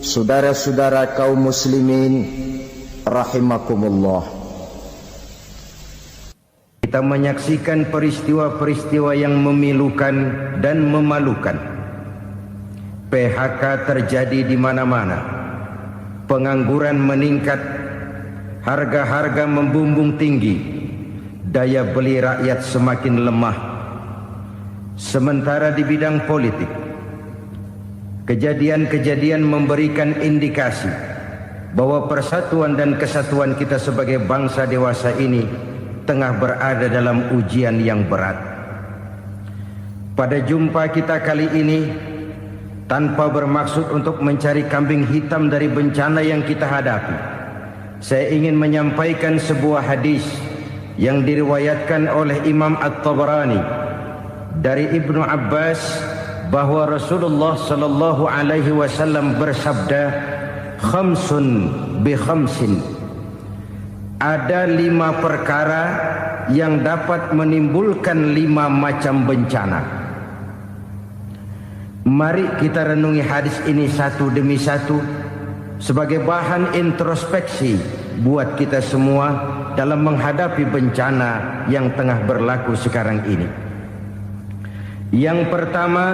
saudara-saudara kaum muslimin rahimakumullah. Kita menyaksikan peristiwa-peristiwa yang memilukan dan memalukan. PHK terjadi di mana-mana. Pengangguran meningkat, harga-harga membumbung tinggi, daya beli rakyat semakin lemah. Sementara di bidang politik, kejadian-kejadian memberikan indikasi bahwa persatuan dan kesatuan kita sebagai bangsa dewasa ini tengah berada dalam ujian yang berat. Pada jumpa kita kali ini, tanpa bermaksud untuk mencari kambing hitam dari bencana yang kita hadapi, saya ingin menyampaikan sebuah hadis yang diriwayatkan oleh Imam At-Tabarani dari Ibnu Abbas bahwa Rasulullah sallallahu alaihi wasallam bersabda, "Khamsun bi khamsin." Ada 5 perkara yang dapat menimbulkan 5 macam bencana. Mari kita renungi hadis ini satu demi satu sebagai bahan introspeksi buat kita semua dalam menghadapi bencana yang tengah berlaku sekarang ini. Yang pertama,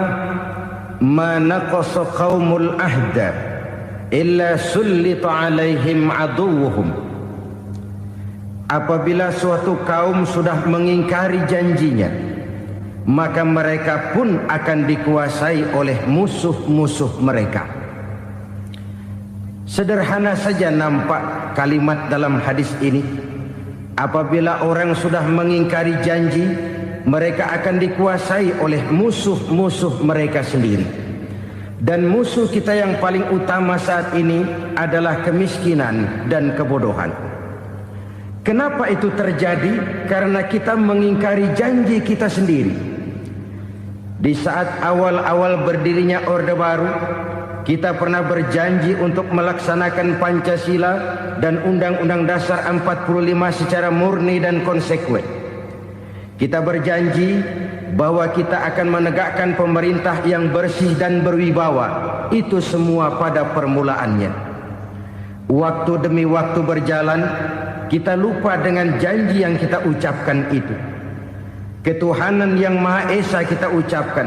manaqasa qaumul ahda illa sullita alaihim aduwwuhum. Apabila suatu kaum sudah mengingkari janjinya, maka mereka pun akan dikuasai oleh musuh-musuh mereka. Sederhana saja nampak kalimat dalam hadis ini. Apabila orang sudah mengingkari janji, mereka akan dikuasai oleh musuh-musuh mereka sendiri. Dan musuh kita yang paling utama saat ini adalah kemiskinan dan kebodohan. Kenapa itu terjadi? Karena kita mengingkari janji kita sendiri. Di saat awal-awal berdirinya Orde Baru, kita pernah berjanji untuk melaksanakan Pancasila dan Undang-Undang Dasar 45 secara murni dan konsekuen. Kita berjanji bahwa kita akan menegakkan pemerintah yang bersih dan berwibawa. Itu semua pada permulaannya. Waktu demi waktu berjalan, kita lupa dengan janji yang kita ucapkan itu. Ketuhanan yang Maha Esa kita ucapkan,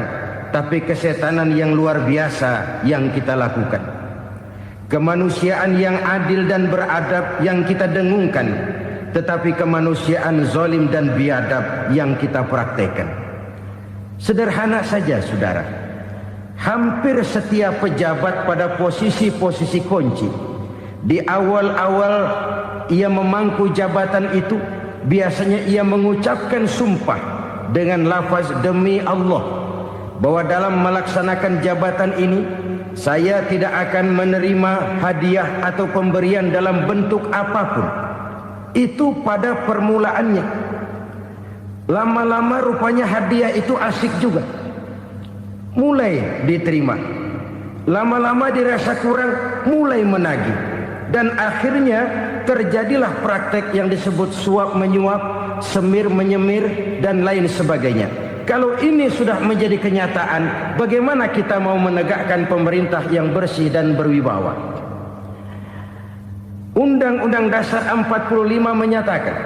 tapi kesetanan yang luar biasa yang kita lakukan. Kemanusiaan yang adil dan beradab yang kita dengungkan, tetapi kemanusiaan zalim dan biadab yang kita praktekkan. Sederhana saja saudara, hampir setiap pejabat pada posisi-posisi kunci, di awal-awal ia memangku jabatan itu, biasanya ia mengucapkan sumpah dengan lafaz demi Allah, bahwa dalam melaksanakan jabatan ini saya tidak akan menerima hadiah atau pemberian dalam bentuk apapun. Itu pada permulaannya. Lama-lama rupanya hadiah itu asik juga, mulai diterima. Lama-lama dirasa kurang, mulai menagih. Dan akhirnya terjadilah praktek yang disebut suap menyuap, semir menyemir, dan lain sebagainya. Kalau ini sudah menjadi kenyataan, bagaimana kita mau menegakkan pemerintah yang bersih dan berwibawa? Undang-Undang Dasar 45 menyatakan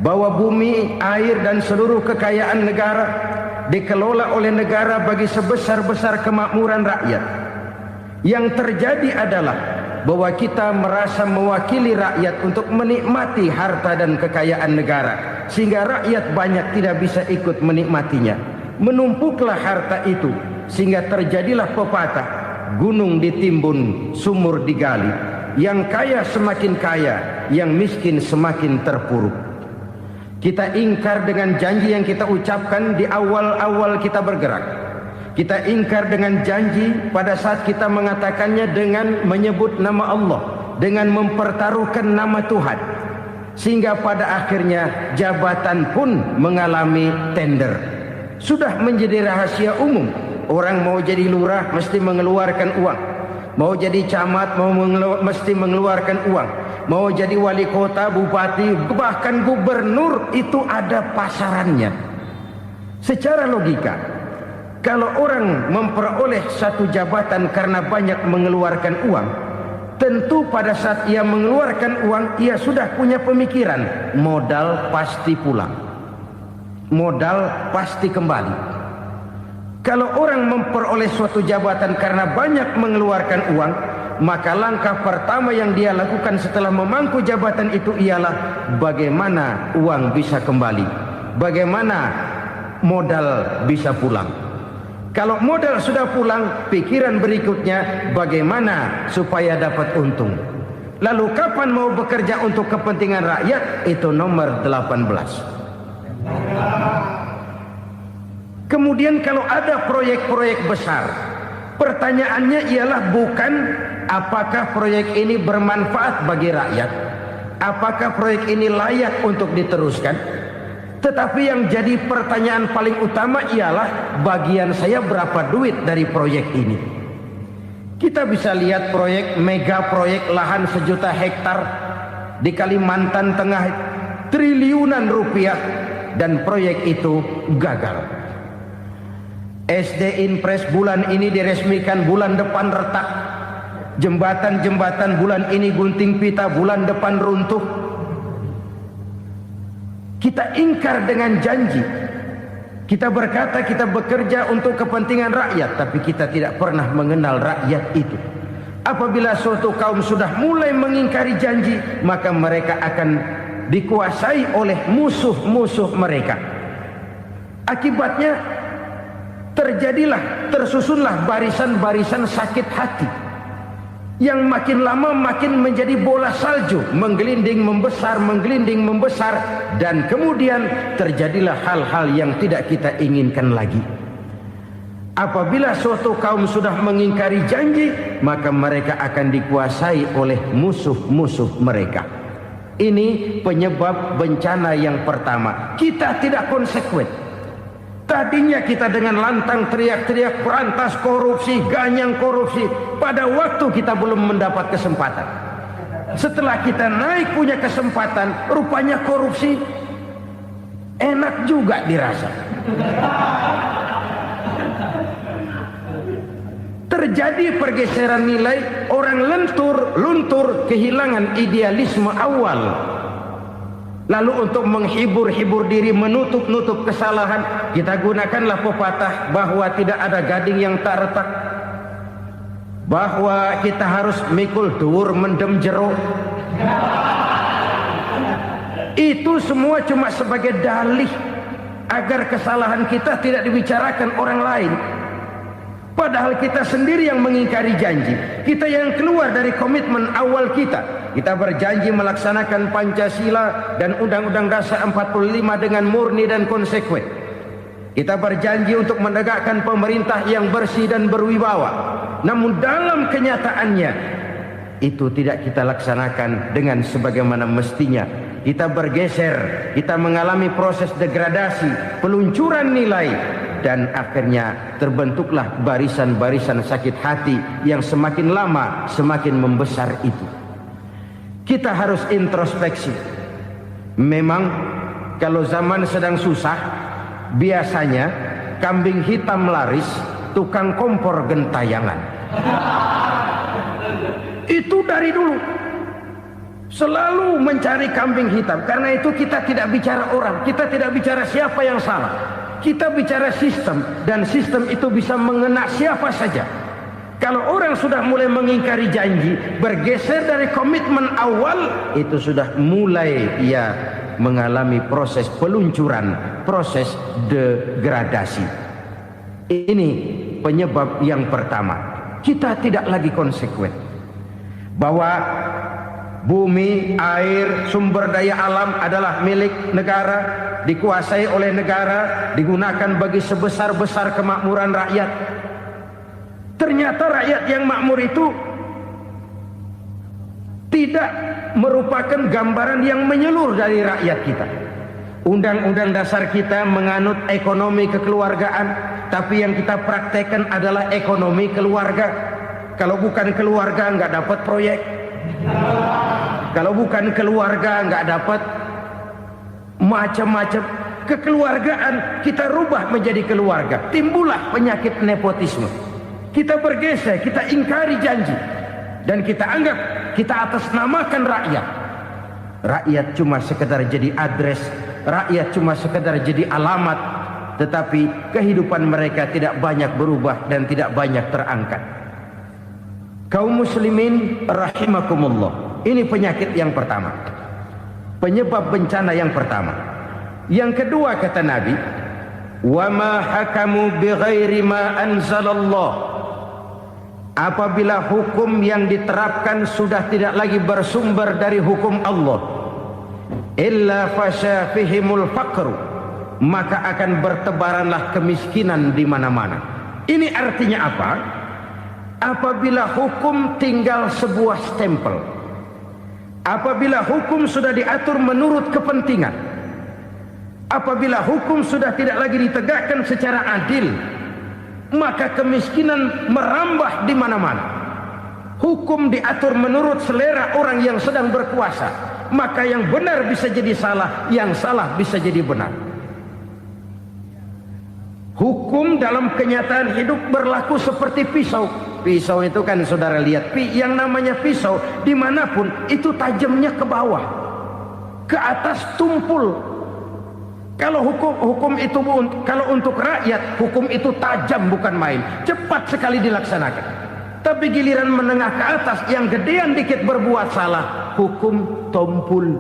bahwa bumi, air, dan seluruh kekayaan negara dikelola oleh negara bagi sebesar-besar kemakmuran rakyat. Yang terjadi adalah bahwa kita merasa mewakili rakyat untuk menikmati harta dan kekayaan negara, sehingga rakyat banyak tidak bisa ikut menikmatinya. Menumpuklah harta itu sehingga terjadilah pepatah, gunung ditimbun, sumur digali. Yang kaya semakin kaya, yang miskin semakin terpuruk. Kita ingkar dengan janji yang kita ucapkan di awal-awal kita bergerak. Kita ingkar dengan janji pada saat kita mengatakannya dengan menyebut nama Allah, dengan mempertaruhkan nama Tuhan. Sehingga pada akhirnya jabatan pun mengalami tender. Sudah menjadi rahasia umum. Orang mau jadi lurah mesti mengeluarkan uang. Mau jadi camat mesti mengeluarkan uang. Mau jadi wali kota, bupati, bahkan gubernur, itu ada pasarannya. Secara logika, Kalau orang memperoleh satu jabatan karena banyak mengeluarkan uang, tentu pada saat ia mengeluarkan uang, ia sudah punya pemikiran, modal pasti pulang, modal pasti kembali. Kalau orang memperoleh suatu jabatan karena banyak mengeluarkan uang, maka langkah pertama yang dia lakukan setelah memangku jabatan itu ialah bagaimana uang bisa kembali, bagaimana modal bisa pulang. Kalau modal sudah pulang, pikiran berikutnya bagaimana supaya dapat untung. Lalu kapan mau bekerja untuk kepentingan rakyat? Itu nomor 18. Kemudian kalau ada proyek-proyek besar, pertanyaannya ialah bukan apakah proyek ini bermanfaat bagi rakyat, apakah proyek ini layak untuk diteruskan, tetapi yang jadi pertanyaan paling utama ialah bagian saya berapa duit dari proyek ini. Kita bisa lihat proyek, mega proyek lahan 1 juta hektar di Kalimantan Tengah, triliunan rupiah, dan proyek itu gagal. SD Inpres bulan ini diresmikan, bulan depan retak. Jembatan-jembatan bulan ini gunting pita, bulan depan runtuh. Kita ingkar dengan janji. Kita berkata kita bekerja untuk kepentingan rakyat, tapi kita tidak pernah mengenal rakyat itu. Apabila suatu kaum sudah mulai mengingkari janji, maka mereka akan dikuasai oleh musuh-musuh mereka. Akibatnya tersusunlah barisan-barisan sakit hati, yang makin lama makin menjadi bola salju, menggelinding membesar, dan kemudian terjadilah hal-hal yang tidak kita inginkan lagi. Apabila suatu kaum sudah mengingkari janji, maka mereka akan dikuasai oleh musuh-musuh mereka. Ini penyebab bencana yang pertama. Kita tidak konsekuen. Tadinya kita dengan lantang teriak-teriak berantas korupsi, ganyang korupsi. Pada waktu kita belum mendapat kesempatan. Setelah kita naik punya kesempatan, rupanya korupsi enak juga dirasa. Terjadi pergeseran nilai, orang luntur, kehilangan idealisme awal. Lalu untuk menghibur diri, menutup kesalahan, kita gunakanlah pepatah bahwa tidak ada gading yang tak retak, bahwa kita harus mikul dhuwur mendem jero. Itu semua cuma sebagai dalih agar kesalahan kita tidak dibicarakan orang lain. Padahal kita sendiri yang mengingkari janji. Kita yang keluar dari komitmen awal kita. Kita berjanji melaksanakan Pancasila dan Undang-Undang Dasar 45 dengan murni dan konsekuen. Kita berjanji untuk menegakkan pemerintah yang bersih dan berwibawa. Namun dalam kenyataannya itu tidak kita laksanakan dengan sebagaimana mestinya. Kita bergeser, kita mengalami proses degradasi, peluncuran nilai, dan akhirnya terbentuklah barisan-barisan sakit hati yang semakin lama semakin membesar itu. Kita harus introspeksi. Memang kalau zaman sedang susah, biasanya kambing hitam laris, tukang kompor gentayangan. Itu dari dulu selalu mencari kambing hitam. Karena itu kita tidak bicara orang, kita tidak bicara siapa yang salah. Kita bicara sistem, dan sistem itu bisa mengena siapa saja. Kalau orang sudah mulai mengingkari janji, bergeser dari komitmen awal, itu sudah mulai ia mengalami proses peluncuran, proses degradasi. Ini penyebab yang pertama. Kita tidak lagi konsekuen bahwa bumi, air, sumber daya alam adalah milik negara, dikuasai oleh negara, digunakan bagi sebesar-besar kemakmuran rakyat. Ternyata rakyat yang makmur itu tidak merupakan gambaran yang menyeluruh dari rakyat kita. Undang-undang dasar kita menganut ekonomi kekeluargaan, tapi yang kita praktekkan adalah ekonomi keluarga. Kalau bukan keluarga nggak dapat proyek. Kalau bukan keluarga nggak dapat macam-macam. kekeluargaan kita rubah menjadi keluarga. Timbullah penyakit nepotisme. Kita bergeser, kita ingkari janji, dan kita anggap kita atasnamakan rakyat. Rakyat cuma sekedar jadi address, rakyat cuma sekedar jadi alamat, tetapi kehidupan mereka tidak banyak berubah dan tidak banyak terangkat. Kaum muslimin rahimakumullah, ini penyakit yang pertama, penyebab bencana yang pertama. Yang kedua kata Nabi, wa ma hakamu bighairi ma anzalallah. Apabila hukum yang diterapkan sudah tidak lagi bersumber dari hukum Allah, illa fasha fihimul faqru, maka akan bertebaranlah kemiskinan di mana-mana. Ini artinya apa? Apabila hukum tinggal sebuah stempel, apabila hukum sudah diatur menurut kepentingan, apabila hukum sudah tidak lagi ditegakkan secara adil, maka kemiskinan merambah di mana-mana. Hukum diatur menurut selera orang yang sedang berkuasa, maka yang benar bisa jadi salah, yang salah bisa jadi benar. Hukum dalam kenyataan hidup berlaku seperti pisau. Pisau itu kan saudara lihat, yang namanya pisau dimanapun itu tajamnya ke bawah, ke atas tumpul. Kalau hukum itu, kalau untuk rakyat, hukum itu tajam bukan main, cepat sekali dilaksanakan. Tapi giliran menengah ke atas, yang gedean dikit berbuat salah, hukum tompul.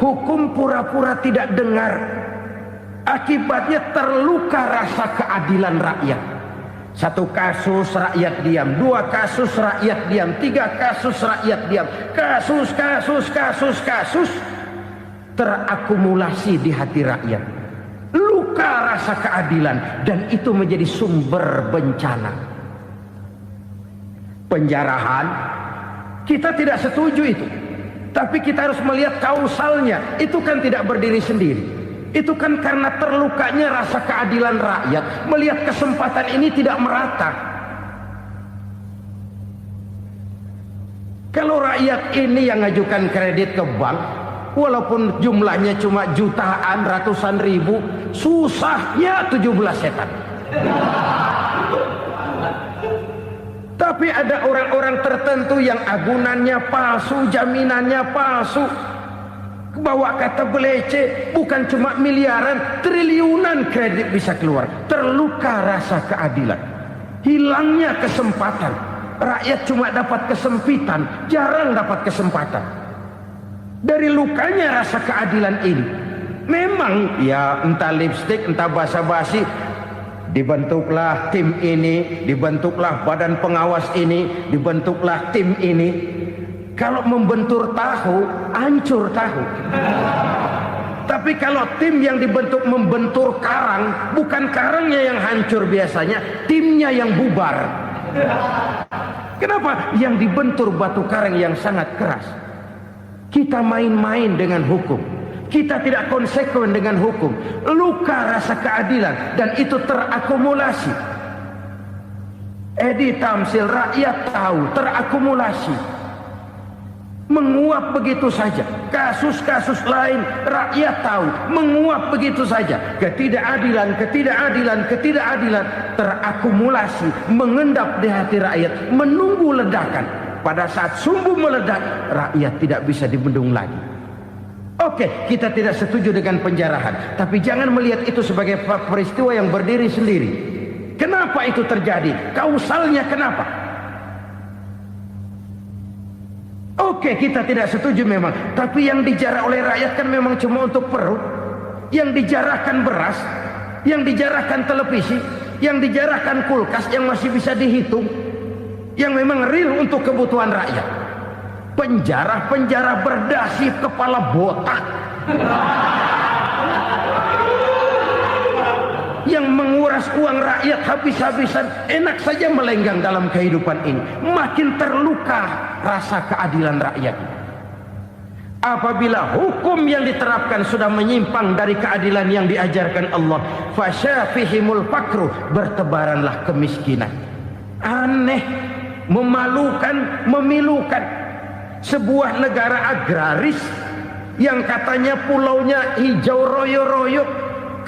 Hukum pura-pura tidak dengar, akibatnya terluka rasa keadilan rakyat. Satu kasus rakyat diam, dua kasus rakyat diam, tiga kasus rakyat diam, kasus terakumulasi di hati rakyat. Luka rasa keadilan, dan itu menjadi sumber bencana. Penjarahan, kita tidak setuju itu, tapi kita harus melihat kausalnya. Itu kan tidak berdiri sendiri. Itu kan karena terlukanya rasa keadilan rakyat, melihat kesempatan ini tidak merata. Kalau rakyat ini yang ngajukan kredit ke bank, walaupun jumlahnya cuma jutaan, ratusan ribu, susahnya 17 setan. Tapi ada orang-orang tertentu yang agunannya palsu, jaminannya palsu, bawa kata belece, bukan cuma miliaran, triliunan kredit bisa keluar. Terluka rasa keadilan, hilangnya kesempatan. Rakyat cuma dapat kesempitan, jarang dapat kesempatan. Dari lukanya rasa keadilan ini, memang ya entah lipstik, entah basa-basi, dibentuklah tim ini, dibentuklah badan pengawas ini, dibentuklah tim ini. Kalau membentur tahu, hancur tahu. Tapi kalau tim yang dibentuk membentur karang, bukan karangnya yang hancur biasanya, timnya yang bubar. Kenapa? Yang dibentur batu karang yang sangat keras. Kita main-main dengan hukum, kita tidak konsekuen dengan hukum. Luka rasa keadilan, dan itu terakumulasi. Edi Tamsil, rakyat tahu, terakumulasi, menguap begitu saja. Kasus-kasus lain rakyat tahu, menguap begitu saja. Ketidakadilan terakumulasi, mengendap di hati rakyat, menunggu ledakan. Pada saat sumbu meledak, rakyat tidak bisa dibendung lagi. Oke, kita tidak setuju dengan penjarahan, tapi jangan melihat itu sebagai peristiwa yang berdiri sendiri. Kenapa itu terjadi? Kausalnya kenapa? Oke, kita tidak setuju memang, tapi yang dijarah oleh rakyat kan memang cuma untuk perut. Yang dijarahkan beras, yang dijarahkan televisi, yang dijarahkan kulkas yang masih bisa dihitung, yang memang real untuk kebutuhan rakyat. Penjara-penjara berdasi kepala botak yang menguras uang rakyat habis-habisan, enak saja melenggang dalam kehidupan ini. Makin terluka rasa keadilan rakyat. Apabila hukum yang diterapkan sudah menyimpang dari keadilan yang diajarkan Allah, fasyafihimul fakru, bertebaranlah kemiskinan. Aneh, memalukan, memilukan. Sebuah negara agraris yang katanya pulaunya hijau royo-royo,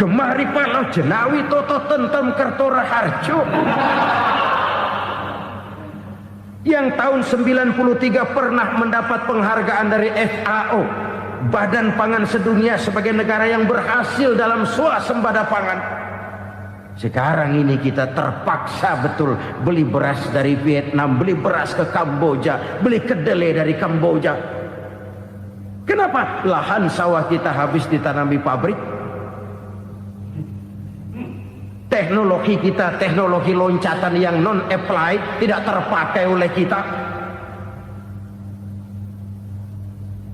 gemari palau jenawi toto tentem kertora harjo, yang tahun 93 pernah mendapat penghargaan dari FAO, Badan Pangan Sedunia, sebagai negara yang berhasil dalam swasembada pangan. Sekarang ini kita terpaksa betul beli beras dari Vietnam, beli beras ke Kamboja, beli kedelai dari Kamboja. Kenapa? Lahan sawah kita habis ditanami pabrik. Teknologi kita, teknologi loncatan yang non-applied, tidak terpakai oleh kita.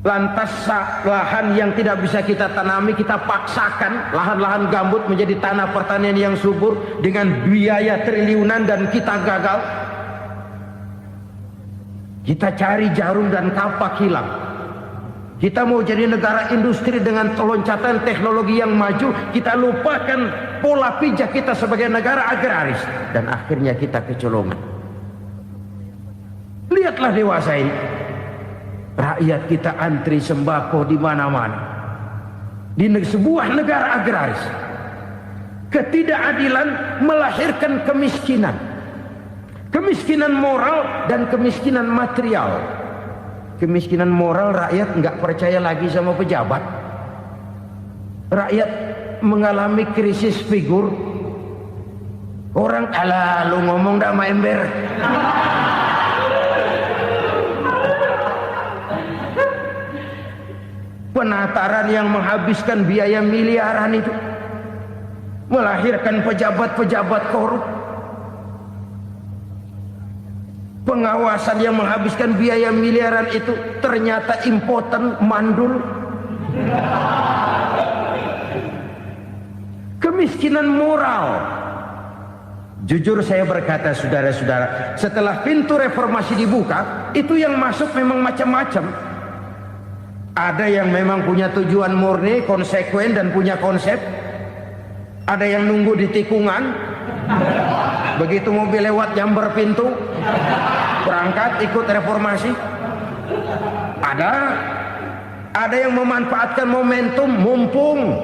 Lantas lahan yang tidak bisa kita tanami, kita paksakan lahan-lahan gambut menjadi tanah pertanian yang subur dengan biaya triliunan, dan kita gagal. Kita cari jarum dan kapak hilang. Kita mau jadi negara industri dengan loncatan teknologi yang maju, kita lupakan pola pijak kita sebagai negara agraris, dan akhirnya kita kecolongan. Lihatlah dewasa ini. Rakyat kita antri sembako di mana-mana. Di sebuah negara agraris, ketidakadilan melahirkan kemiskinan. Kemiskinan moral dan kemiskinan material. Kemiskinan moral, rakyat nggak percaya lagi sama pejabat. Rakyat mengalami krisis figur. Orang ala lu ngomong dah main ember. Penataran yang menghabiskan biaya miliaran itu melahirkan pejabat-pejabat korup. Pengawasan yang menghabiskan biaya miliaran itu ternyata impoten, mandul. Kemiskinan moral. Jujur saya berkata, saudara-saudara, setelah pintu reformasi dibuka, itu yang masuk memang macam-macam. Ada yang memang punya tujuan murni, konsekuen dan punya konsep. Ada yang nunggu di tikungan, begitu mobil lewat nyamber pintu, berangkat ikut reformasi. Ada yang memanfaatkan momentum, mumpung,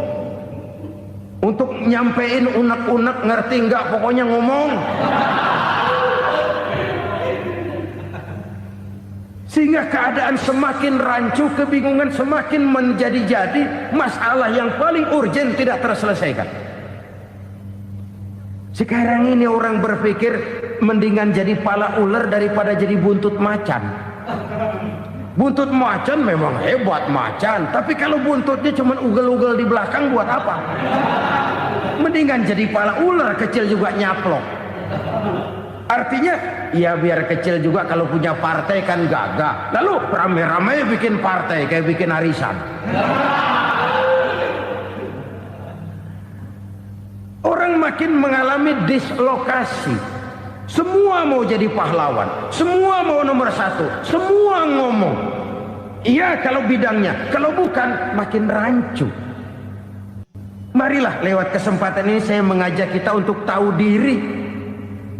untuk nyampein unek-unek, ngerti nggak, pokoknya ngomong. Sehingga keadaan semakin rancu, kebingungan semakin menjadi-jadi, masalah yang paling urgen tidak terselesaikan. Sekarang ini orang berpikir mendingan jadi pala ular daripada jadi buntut macan. Buntut macan memang hebat macan, tapi kalau buntutnya cuma ugel-ugel di belakang buat apa? Mendingan jadi pala ular, kecil juga nyaplok. Artinya, ya biar kecil juga kalau punya partai kan gagah. Lalu rame-rame bikin partai kayak bikin arisan. Orang makin mengalami dislokasi. Semua mau jadi pahlawan, semua mau nomor satu, semua ngomong. Iya kalau bidangnya, kalau bukan makin rancu. Marilah lewat kesempatan ini saya mengajak kita untuk tahu diri.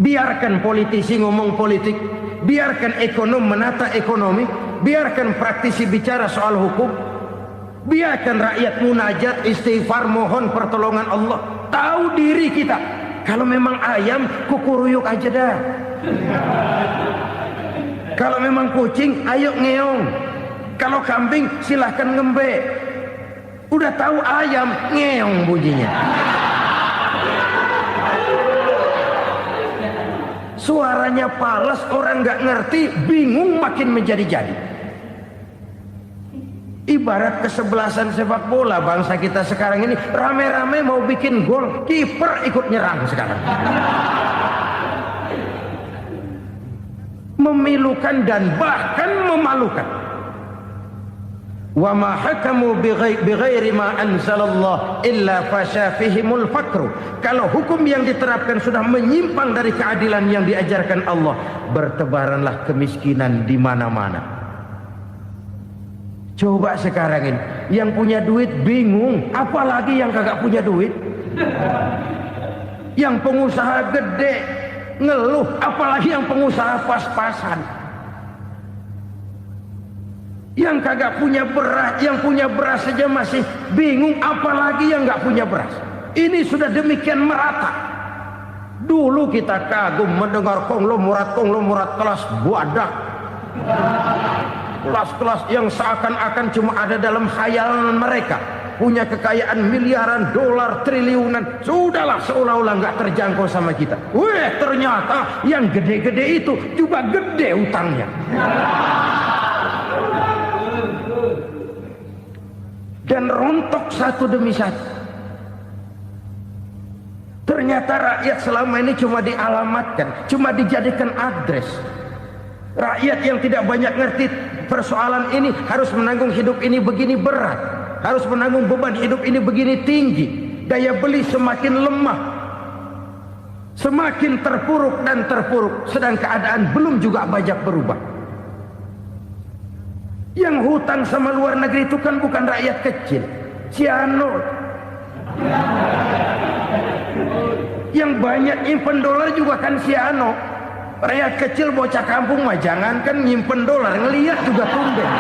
Biarkan politisi ngomong politik, biarkan ekonom menata ekonomi, biarkan praktisi bicara soal hukum, biarkan rakyat munajat, istighfar, mohon pertolongan Allah. Tahu diri kita. Kalau memang ayam, kukuruyuk aja dah. Kalau memang kucing, ayo ngeong. Kalau kambing, silahkan ngembe. Udah tahu ayam, ngeong bunyinya. Suaranya palas, orang nggak ngerti, bingung, makin menjadi-jadi. Ibarat kesebelasan sepak bola bangsa kita sekarang ini, rame-rame mau bikin gol, kiper ikut nyerang sekarang. Memilukan dan bahkan memalukan. Wa ma hakamu bighairi ma anzalallah illa fasha fihimul fakru. Kalau hukum yang diterapkan sudah menyimpang dari keadilan yang diajarkan Allah, bertebaranlah kemiskinan di mana-mana. Coba sekarang ini, yang punya duit bingung, apalagi yang kagak punya duit. Yang pengusaha gede ngeluh, apalagi yang pengusaha pas-pasan. Yang kagak punya beras, yang punya beras saja masih bingung, apalagi yang nggak punya beras. Ini sudah demikian merata. Dulu kita kagum mendengar konglomerat kelas buadah, kelas-kelas yang seakan-akan cuma ada dalam khayalan mereka, punya kekayaan miliaran dolar, triliunan. Sudahlah, seolah-olah nggak terjangkau sama kita. Weh, ternyata yang gede-gede itu juga gede utangnya. Dan rontok satu demi satu. Ternyata rakyat selama ini cuma dialamatkan, cuma dijadikan adres. Rakyat yang tidak banyak ngerti persoalan ini harus menanggung hidup ini begini berat, harus menanggung beban hidup ini begini tinggi. Daya beli semakin lemah, semakin terpuruk dan terpuruk, sedang keadaan belum juga banyak berubah. Yang hutang sama luar negeri itu kan bukan rakyat kecil, Ciano. Yang banyak nyimpen dolar juga kan Ciano. Rakyat kecil bocah kampung mah jangankan nyimpen dolar, ngelihat juga tumben.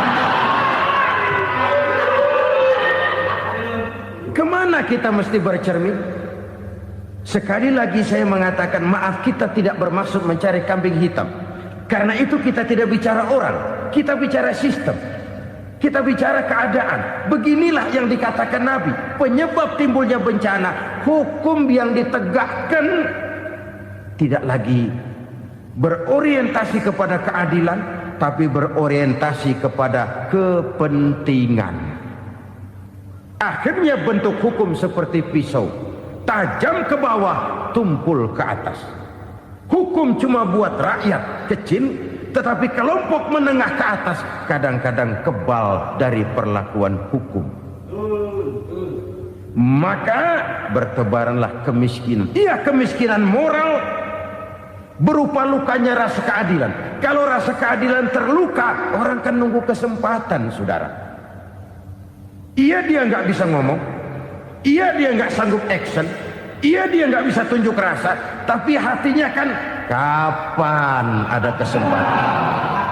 Kemana kita mesti bercermin? Sekali lagi saya mengatakan, maaf, kita tidak bermaksud mencari kambing hitam. Karena itu kita tidak bicara orang, kita bicara sistem, kita bicara keadaan. Beginilah yang dikatakan Nabi, penyebab timbulnya bencana, hukum yang ditegakkan tidak lagi berorientasi kepada keadilan, tapi berorientasi kepada kepentingan. Akhirnya bentuk hukum seperti pisau, tajam ke bawah, tumpul ke atas. Hukum cuma buat rakyat kecil, tetapi kelompok menengah ke atas kadang-kadang kebal dari perlakuan hukum. Maka bertebaranlah kemiskinan. Iya, kemiskinan moral berupa lukanya rasa keadilan. Kalau rasa keadilan terluka, orang kan nunggu kesempatan, saudara. Iya, dia nggak bisa ngomong. Iya, dia nggak sanggup action. Iya, dia nggak bisa tunjuk rasa, tapi hatinya kan, kapan ada kesempatan,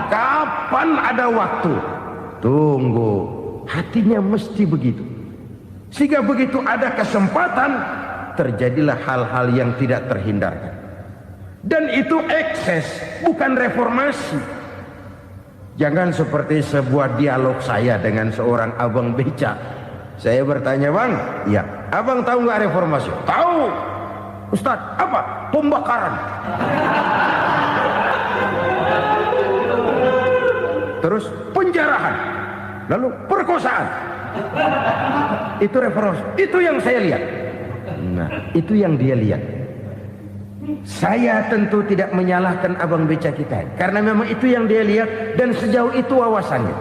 kapan ada waktu, tunggu. Hatinya mesti begitu. Sehingga begitu ada kesempatan, terjadilah hal-hal yang tidak terhindarkan. Dan itu ekses, bukan reformasi. Jangan seperti sebuah dialog saya dengan seorang abang beca. Saya bertanya, bang, iya, abang tahu nggak reformasi? Tahu. Ustadz, apa? Pembakaran. Terus penjarahan. Lalu perkosaan. Itu reformasi. Itu yang saya lihat. Nah, itu yang dia lihat. Saya tentu tidak menyalahkan abang beca kita, karena memang itu yang dia lihat dan sejauh itu wawasannya.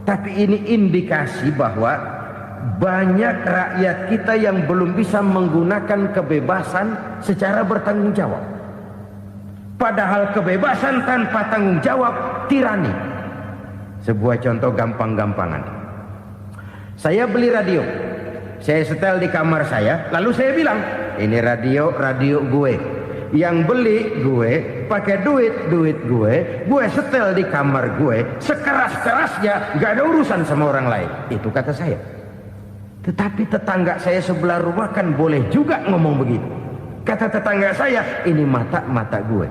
Tapi ini indikasi bahwa banyak rakyat kita yang belum bisa menggunakan kebebasan secara bertanggung jawab. Padahal kebebasan tanpa tanggung jawab tirani. Sebuah contoh gampang-gampangan. Saya beli radio, saya setel di kamar saya, lalu saya bilang, ini radio gue. Yang beli gue, pakai duit gue setel di kamar gue, sekeras-kerasnya, gak ada urusan sama orang lain. Itu kata saya. Tetapi tetangga saya sebelah rumah kan boleh juga ngomong begitu. Kata tetangga saya, ini mata gue,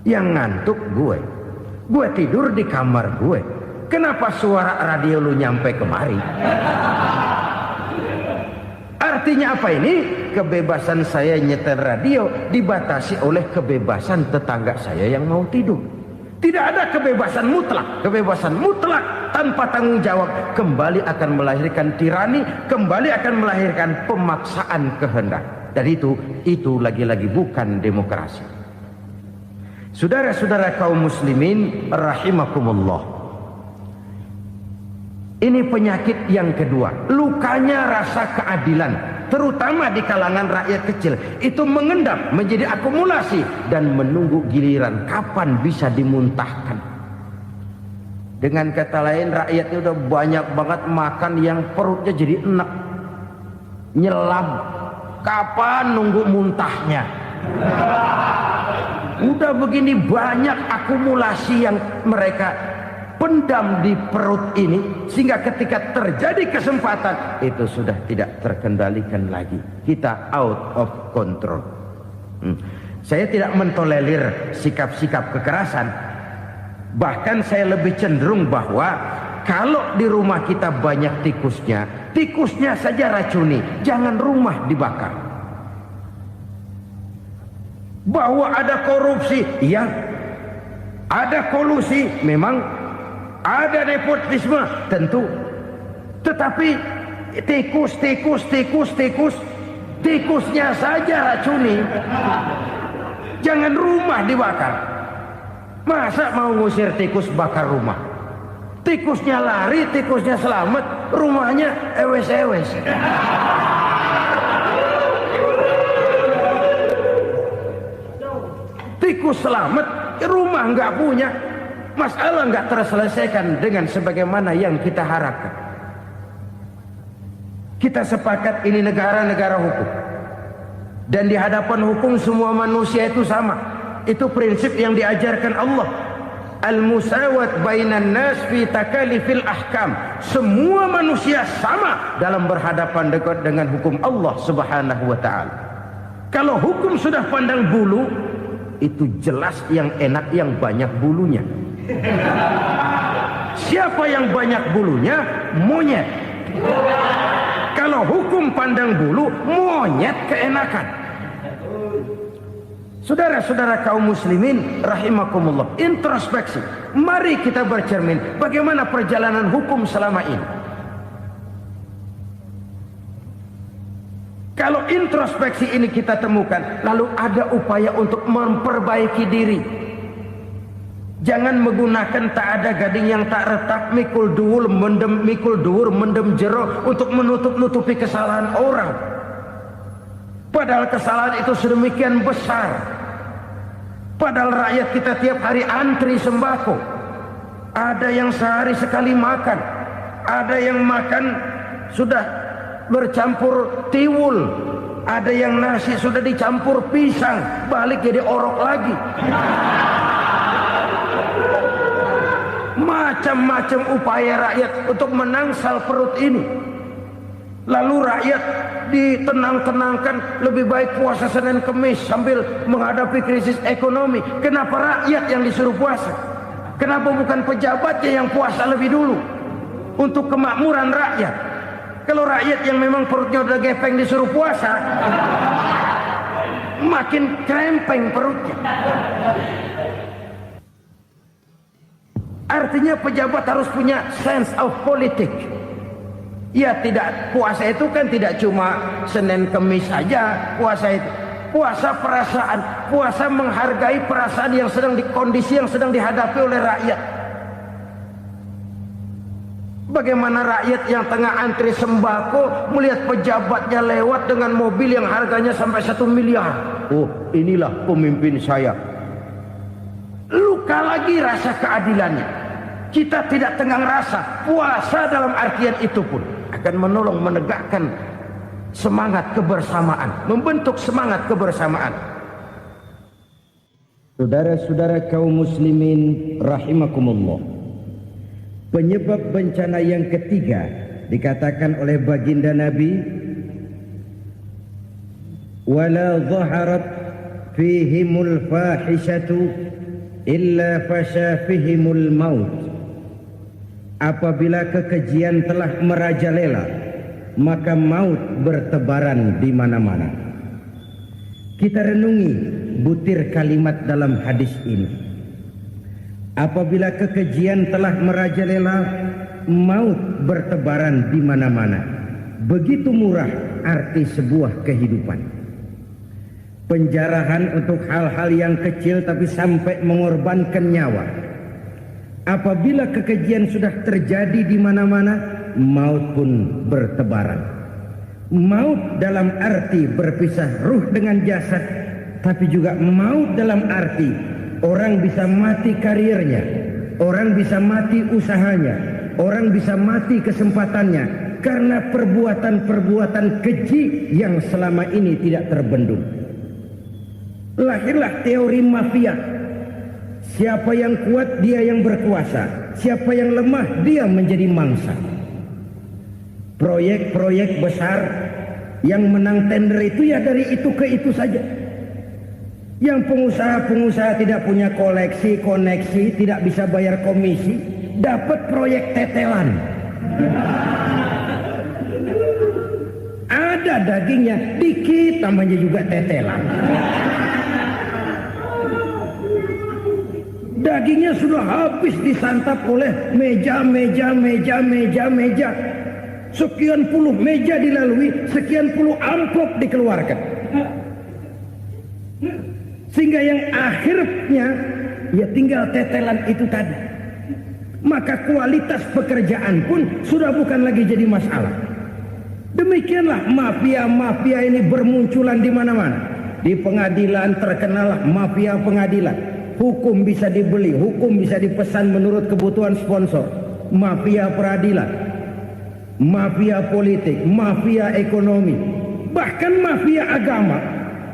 yang ngantuk gue tidur di kamar gue, kenapa suara radio lu nyampe kemari? Artinya apa ini? Kebebasan saya nyetel radio dibatasi oleh kebebasan tetangga saya yang mau tidur. Tidak ada kebebasan mutlak. Kebebasan mutlak tanpa tanggung jawab kembali akan melahirkan tirani, kembali akan melahirkan pemaksaan kehendak. Dan itu lagi-lagi bukan demokrasi. Saudara-saudara kaum muslimin rahimakumullah. Ini penyakit yang kedua, lukanya rasa keadilan, terutama di kalangan rakyat kecil. Itu mengendap menjadi akumulasi dan menunggu giliran kapan bisa dimuntahkan. Dengan kata lain, rakyatnya udah banyak banget makan yang perutnya jadi enak, nyelam. Kapan nunggu muntahnya? Udah begini banyak akumulasi yang mereka pendam di perut ini, sehingga ketika terjadi kesempatan itu sudah tidak terkendalikan lagi. Kita out of control. Saya tidak mentolerir sikap-sikap kekerasan. Bahkan saya lebih cenderung bahwa kalau di rumah kita banyak tikusnya, tikusnya saja racuni, jangan rumah dibakar. Bahwa ada korupsi, iya. Ada kolusi, memang. Ada nepotisme, tentu. Tetapi tikusnya saja racuni. Jangan rumah dibakar. Masa mau ngusir tikus bakar rumah? Tikusnya lari, tikusnya selamat, rumahnya ewes-ewes. Tikus selamat, rumah nggak punya, masalah nggak terselesaikan dengan sebagaimana yang kita harapkan. Kita sepakat ini negara hukum, dan di hadapan hukum semua manusia itu sama. Itu prinsip yang diajarkan Allah. Al-musawat bainan nas fi takalifil ahkam. Semua manusia sama dalam berhadapan dekat dengan hukum Allah Subhanahu wa taala. Kalau hukum sudah pandang bulu, itu jelas yang enak yang banyak bulunya. Siapa yang banyak bulunya? Monyet. Kalau hukum pandang bulu, monyet keenakan. Saudara-saudara kaum muslimin rahimakumullah, introspeksi. Mari kita bercermin bagaimana perjalanan hukum selama ini. Kalau introspeksi ini kita temukan, lalu ada upaya untuk memperbaiki diri. Jangan menggunakan tak ada gading yang tak retak, mikul duwur mendem jero untuk menutup-nutupi kesalahan orang. Padahal kesalahan itu sedemikian besar. Padahal rakyat kita tiap hari antri sembako. Ada yang sehari sekali makan, ada yang makan sudah bercampur tiwul, ada yang nasi sudah dicampur pisang, balik jadi orok lagi. Macam-macam upaya rakyat untuk menangsal perut ini. Lalu rakyat ditenang-tenangkan, lebih baik puasa Senin Kemis sambil menghadapi krisis ekonomi. Kenapa rakyat yang disuruh puasa? Kenapa bukan pejabatnya yang puasa lebih dulu untuk kemakmuran rakyat? Kalau rakyat yang memang perutnya udah gepeng disuruh puasa, makin krempeng perutnya. Artinya pejabat harus punya sense of politics. Ya, tidak, puasa itu kan tidak cuma Senin Kemis saja. Puasa itu puasa perasaan, puasa menghargai perasaan yang sedang kondisi yang sedang dihadapi oleh rakyat. Bagaimana rakyat yang tengah antri sembako melihat pejabatnya lewat dengan mobil yang harganya sampai 1 miliar. Oh, inilah pemimpin saya. Luka lagi rasa keadilannya. Kita tidak tenggang rasa. Puasa dalam artian itu pun akan menolong menegakkan semangat kebersamaan, membentuk semangat kebersamaan. Saudara-saudara kaum muslimin rahimakumullah, penyebab bencana yang ketiga dikatakan oleh baginda Nabi, wala dhaharat fihimul fahishatu illa fasha fihimul maut. Apabila kekejian telah merajalela, maka maut bertebaran di mana-mana. Kita renungi butir kalimat dalam hadis ini. Apabila kekejian telah merajalela, maut bertebaran di mana-mana. Begitu murah arti sebuah kehidupan. Penjarahan untuk hal-hal yang kecil tapi sampai mengorbankan nyawa. Apabila kekejian sudah terjadi di mana-mana, maut pun bertebaran. Maut dalam arti berpisah ruh dengan jasad, tapi juga maut dalam arti orang bisa mati karirnya, orang bisa mati usahanya, orang bisa mati kesempatannya karena perbuatan-perbuatan keji yang selama ini tidak terbendung. Lahirlah teori mafia. Siapa yang kuat, dia yang berkuasa. siapa yang lemah dia menjadi mangsa. Proyek-proyek besar yang menang tender itu ya dari itu ke itu saja. Yang pengusaha-pengusaha tidak punya koneksi, tidak bisa bayar komisi, dapat proyek tetelan. Ada dagingnya, dikit namanya juga tetelan. Dagingnya sudah habis disantap oleh meja. Sekian puluh meja dilalui, sekian puluh amplop dikeluarkan. Sehingga yang akhirnya ya tinggal tetelan itu tadi. Maka kualitas pekerjaan pun sudah bukan lagi jadi masalah. Demikianlah mafia-mafia ini bermunculan di mana-mana. Di pengadilan terkenallah mafia pengadilan. Hukum bisa dibeli, hukum bisa dipesan menurut kebutuhan sponsor. Mafia peradilan, mafia politik, mafia ekonomi, bahkan mafia agama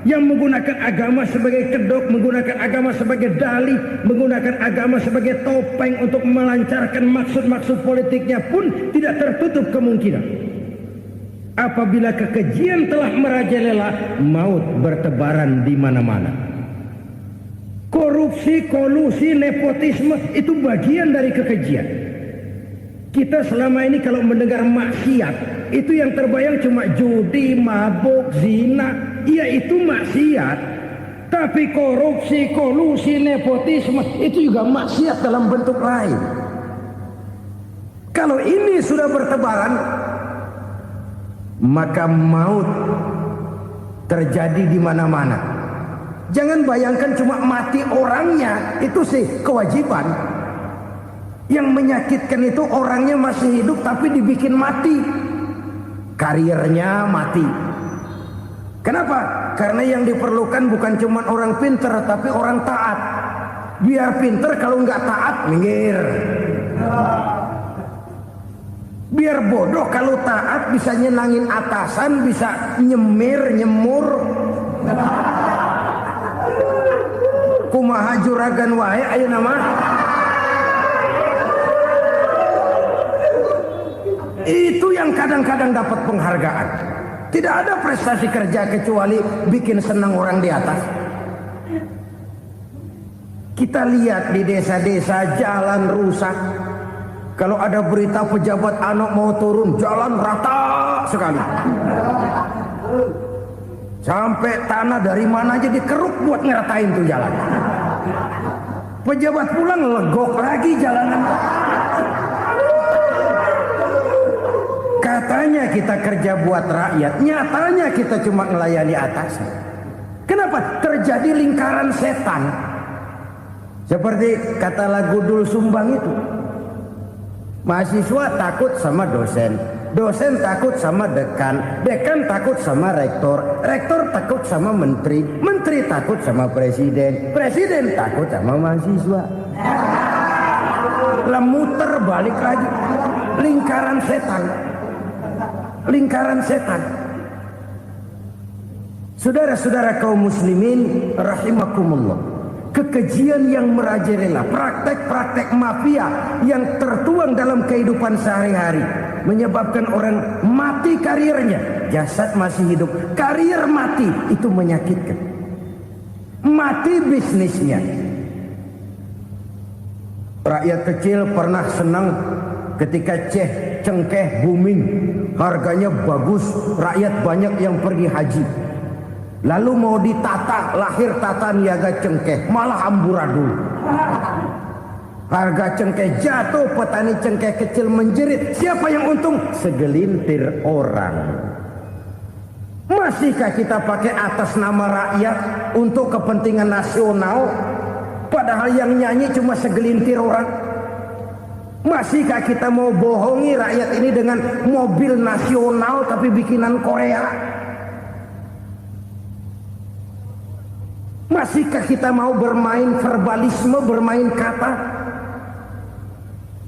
yang menggunakan agama sebagai kedok, menggunakan agama sebagai dalih, menggunakan agama sebagai topeng untuk melancarkan maksud-maksud politiknya pun tidak tertutup kemungkinan. Apabila kekejian telah merajalela, maut bertebaran di mana-mana. Korupsi, kolusi, nepotisme itu bagian dari kekejian. Kita selama ini kalau mendengar maksiat, itu yang terbayang cuma judi, mabuk, zina. Iya itu maksiat. Tapi korupsi, kolusi, nepotisme itu juga maksiat dalam bentuk lain. Kalau ini sudah bertebaran, maka maut terjadi di mana-mana. Jangan bayangkan cuma mati orangnya, itu sih kewajiban. Yang menyakitkan itu orangnya masih hidup tapi dibikin mati. Karirnya mati. Kenapa? Karena yang diperlukan bukan cuma orang pinter tapi orang taat. Biar pinter, kalau nggak taat minggir. Biar bodoh, kalau taat bisa nyenangin atasan, bisa nyemur. Kumaha juragan wae ayo nama. Itu yang kadang-kadang dapat penghargaan. Tidak ada prestasi kerja kecuali bikin senang orang di atas. Kita lihat di desa-desa jalan rusak. Kalau ada berita pejabat anak mau turun, jalan rata sekali. Sampai tanah dari mana aja dikeruk buat ngeratain tuh jalan. Pejabat pulang legok lagi jalanan. Katanya kita kerja buat rakyat, nyatanya kita cuma melayani atasnya. Kenapa? Terjadi lingkaran setan. Seperti kata lagu Dul Sumbang itu. Mahasiswa takut sama dosen, dosen takut sama dekan, dekan takut sama rektor, rektor takut sama menteri, menteri takut sama presiden, presiden takut sama mahasiswa. Lemuter balik lagi. Lingkaran setan. Lingkaran setan. Saudara-saudara kaum muslimin rahimakumullah. Kekejian yang merajalela, praktek-praktek mafia yang tertuang dalam kehidupan sehari-hari menyebabkan orang mati karirnya, jasad masih hidup, karir mati, itu menyakitkan. Mati bisnisnya. Rakyat kecil pernah senang ketika cengkeh booming, harganya bagus, rakyat banyak yang pergi haji. Lalu mau ditata, lahir tata niaga cengkeh, malah amburadul. Harga cengkeh jatuh, petani cengkeh kecil menjerit. Siapa yang untung? Segelintir orang. Masihkah kita pakai atas nama rakyat untuk kepentingan nasional? Padahal yang nyanyi cuma segelintir orang. Masihkah kita mau bohongi rakyat ini dengan mobil nasional tapi bikinan Korea? Masihkah kita mau bermain verbalisme, bermain kata?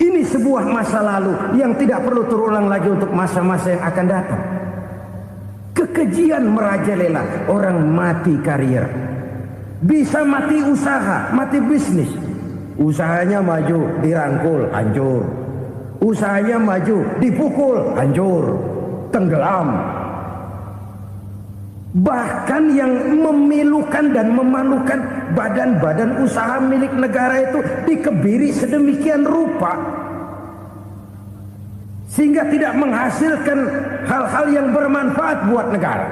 Ini sebuah masa lalu yang tidak perlu terulang lagi untuk masa-masa yang akan datang. Kekejian merajalela, orang mati karir. Bisa mati usaha, mati bisnis. Usahanya maju, dirangkul, hancur. Usahanya maju, dipukul, hancur, tenggelam. Bahkan yang memilukan dan memalukan badan-badan usaha milik negara itu dikebiri sedemikian rupa sehingga tidak menghasilkan hal-hal yang bermanfaat buat negara.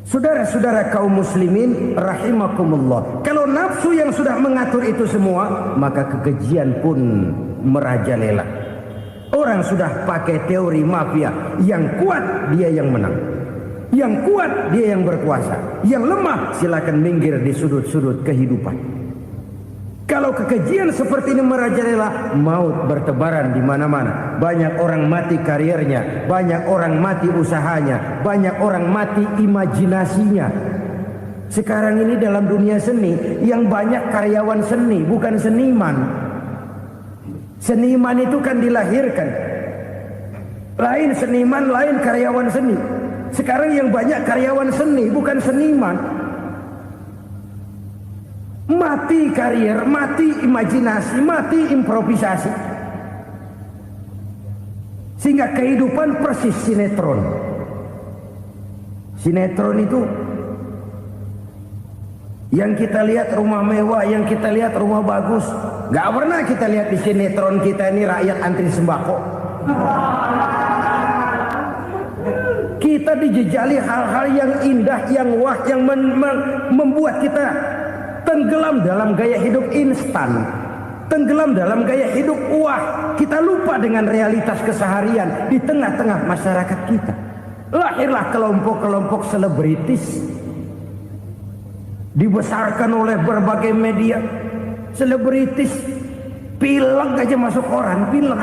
Saudara-saudara kaum muslimin rahimakumullah, kalau nafsu yang sudah mengatur itu semua, maka kekejian pun merajalela. Orang sudah pakai teori mafia, yang kuat dia yang menang, yang kuat dia yang berkuasa, yang lemah silakan minggir di sudut-sudut kehidupan. Kalau kekejian seperti ini merajalela, maut bertebaran di mana-mana. Banyak orang mati karirnya, banyak orang mati usahanya, banyak orang mati imajinasinya. Sekarang ini dalam dunia seni, yang banyak karyawan seni, bukan seniman. Seniman itu kan dilahirkan. Lain seniman, lain karyawan seni. Sekarang yang banyak karyawan seni, bukan seniman. Mati karir, mati imajinasi, mati improvisasi. Sehingga kehidupan persis sinetron. Sinetron itu yang kita lihat rumah mewah, yang kita lihat rumah bagus. Gak pernah kita lihat di sinetron kita ini rakyat antri sembako. Kita dijejali hal-hal yang indah, yang wah, yang membuat kita tenggelam dalam gaya hidup instan, tenggelam dalam gaya hidup wah. Kita lupa dengan realitas keseharian di tengah-tengah masyarakat kita. Lahirlah kelompok-kelompok selebritis, dibesarkan oleh berbagai media. Selebritis pilek aja masuk koran, pilek.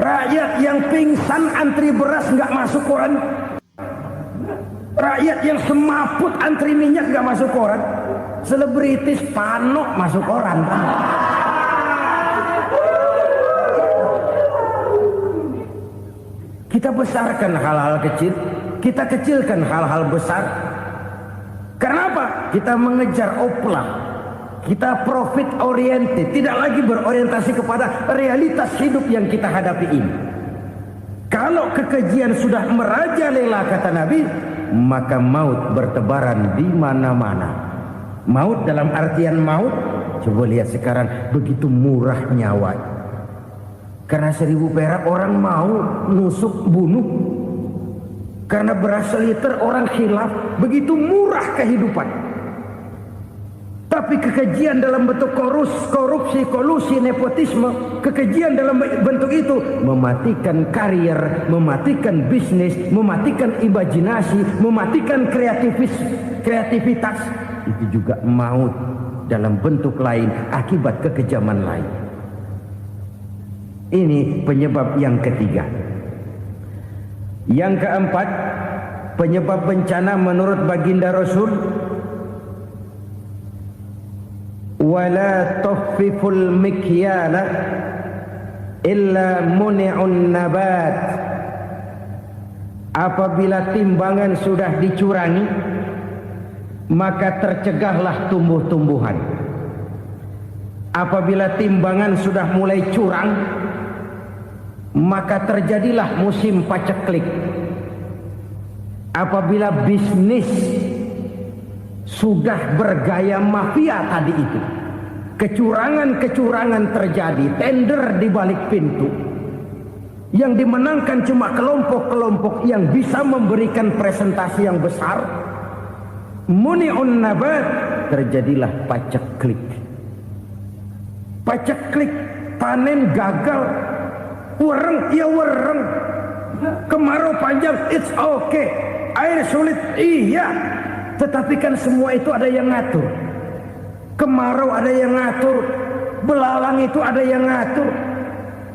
Rakyat yang pingsan antri beras nggak masuk koran. Rakyat yang semaput antri minyak nggak masuk koran. Selebritis panok masuk koran. Kita besarkan hal-hal kecil, kita kecilkan hal-hal besar. Karena apa? Kita mengejar oplah. Kita profit oriented, tidak lagi berorientasi kepada realitas hidup yang kita hadapi ini. Kalau kekejian sudah merajalela kata Nabi, maka maut bertebaran di mana-mana. Maut dalam artian maut, coba lihat sekarang begitu murah nyawa. Karena 1000 perak orang mau nusuk bunuh. Karena beras seliter orang khilaf, begitu murah kehidupan. Tapi kekejian dalam bentuk korupsi, kolusi, nepotisme, kekejian dalam bentuk itu mematikan karir, mematikan bisnis, mematikan imajinasi, mematikan kreativitas. Itu juga maut dalam bentuk lain akibat kekejaman lain. Ini penyebab yang ketiga. Yang keempat, penyebab bencana menurut baginda Rasul, wala tukhfiful mikyala illa muni'un nabat. Apabila timbangan sudah dicurangi, maka tercegahlah tumbuh-tumbuhan. Apabila timbangan sudah mulai curang, maka terjadilah musim paceklik. Apabila bisnis sudah bergaya mafia tadi itu, kecurangan-kecurangan terjadi, tender di balik pintu, yang dimenangkan cuma kelompok-kelompok yang bisa memberikan presentasi yang besar, muni'un nabat, terjadilah paceklik. Paceklik, panen gagal, wereng ya wereng, kemarau panjang it's okay, air sulit iya, tetapi kan semua itu ada yang ngatur. Kemarau ada yang ngatur, belalang itu ada yang ngatur,